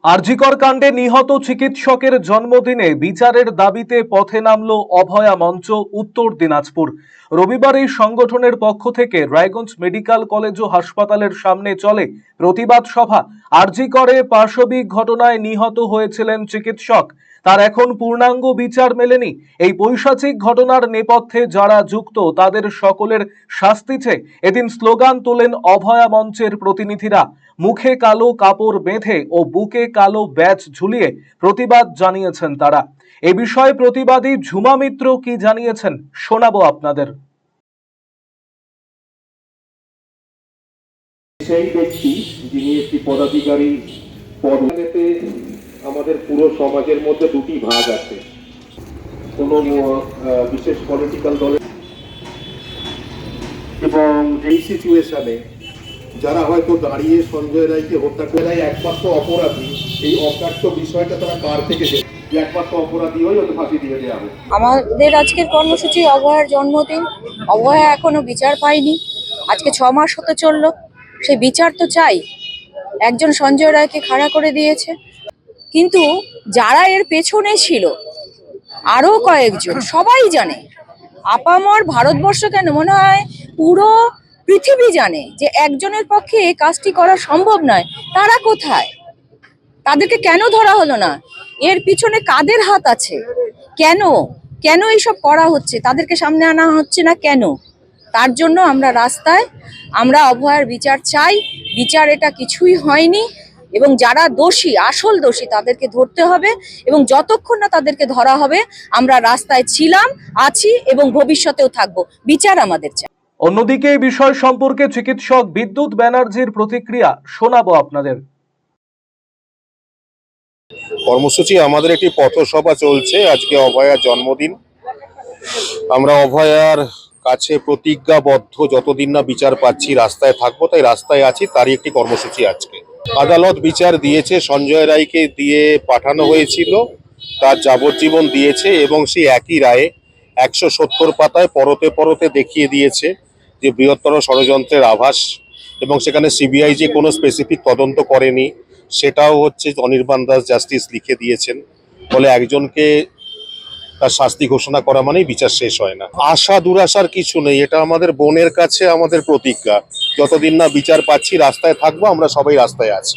আরজিকর কাণ্ডে নিহত চিকিৎসকের জন্মদিনে বিচারের দাবিতে পথে নামল অভয়া মঞ্চ উত্তর দিনাজপুর। রবিবার এই সংগঠনের পক্ষ থেকে রায়গঞ্জ মেডিকেল কলেজ ও হাসপাতালের সামনে চলে প্রতিবাদ সভা। আরজিকরে পাশবিক ঘটনায় নিহত হয়েছিলেন চিকিৎসক, তার এখন পূর্ণাঙ্গ বিচার মেলেনি। এই পৈশাচিক ঘটনার নেপথ্যে যারা যুক্ত তাদের সকলের শাস্তি চেয়ে এদিন স্লোগান তোলেন অভয়া মঞ্চের প্রতিনিধিরা। মুখে কালো কাপড় বেঁধে ও বুকে কালো ব্যাজ ঝুলিয়ে প্রতিবাদ জানিয়েছেন তারা। এ বিষয়ে প্রতিবাদী ঝুমা মিত্র কি জানিয়েছেন শোনাবো আপনাদের। সেই ব্যক্তি যিনি একটি পদাধিকারী পদে, আমাদের পুরো সমাজের মধ্যে দুটি ভাগ আছে। কোনো বিশেষ পলিটিক্যাল দলের এবং এই সিচুয়েশনে যারা হয়তো দাঁড়িয়ে সঞ্জয় রায়কে হত্যা করে একমাত্র অপরাধী, এই অকাট্য বিষয়টা তারা কার থেকে একমাত্র অপরাধী হয়ে ওদের ফাঁসি দিয়ে দেওয়া হবে। আমাদের আজকের কর্মসূচি অভয়ার জন্মদিন। অভয়া এখনো বিচার পায়নি, আজকে 6 মাস হতে চললো। সেই বিচার তো চাই। একজন সঞ্জয় রায়কে খাড়া করে দিয়েছে, কিন্তু যারা এর পেছনে ছিল আরো কয়েকজন, সবাই জানে। আপামর ভারতবর্ষ কেন, মনে হয় পুরো পৃথিবী জানে যে একজনের পক্ষে এই কাজটি করা সম্ভব নয়। তারা কোথায়? তাদেরকে কেন ধরা হলো না? এর পিছনে কাদের হাত আছে? কেন কেন এইসব করা হচ্ছে? তাদেরকে সামনে আনা হচ্ছে না কেন? তার জন্য আমরা রাস্তায়, আমরা অভয়ার বিচার চাই। বিচার এটা কিছুই হয়নি, এবং যারা দোষী, আসল দোষী, তাদেরকে ধরতে হবে, এবং যতক্ষণ না তাদেরকে ধরা হবে আমরা রাস্তায় ছিলাম, আছি এবং ভবিষ্যতেও থাকবো। বিচার আমাদের চাই। অন্যদিকে এই বিষয় সম্পর্কে চিকিৎসক বিদ্যুৎ ব্যানার্জির প্রতিক্রিয়া শোনাবো আপনাদের। কর্মসূচি আমাদের একটি পথসভা চলছে। আজকে অভয়ার জন্মদিন। আমরা অভয়ার কাছে প্রতিজ্ঞাবদ্ধ, যতদিন না বিচার পাচ্ছি রাস্তায় থাকবো, তাই রাস্তায় আছি। তারই একটি কর্মসূচি আজকে। আদালত বিচার দিয়েছে, সঞ্জয় রায়কে দিয়ে পাঠানো হয়েছিল, তার যাবজ্জীবন দিয়েছে এবং সেই একই রায়ে 170 পাতায় পরতে পরতে দেখিয়ে দিয়েছে যে বৃহত্তর ষড়যন্ত্রের আভাস, এবং সেখানে সিবিআই যে কোনো স্পেসিফিক তদন্ত করেনি সেটাও হচ্ছে অনির্বাণ দাস জাস্টিস লিখে দিয়েছেন। ফলে একজনকে তার শাস্তি ঘোষণা করা মানেই বিচার শেষ হয় না। আশা দুরাশার কিছু নেই, এটা আমাদের বোনের কাছে আমাদের প্রতিজ্ঞা। যতদিন না বিচার পাচ্ছি রাস্তায় থাকবো, আমরা সবাই রাস্তায় আছি।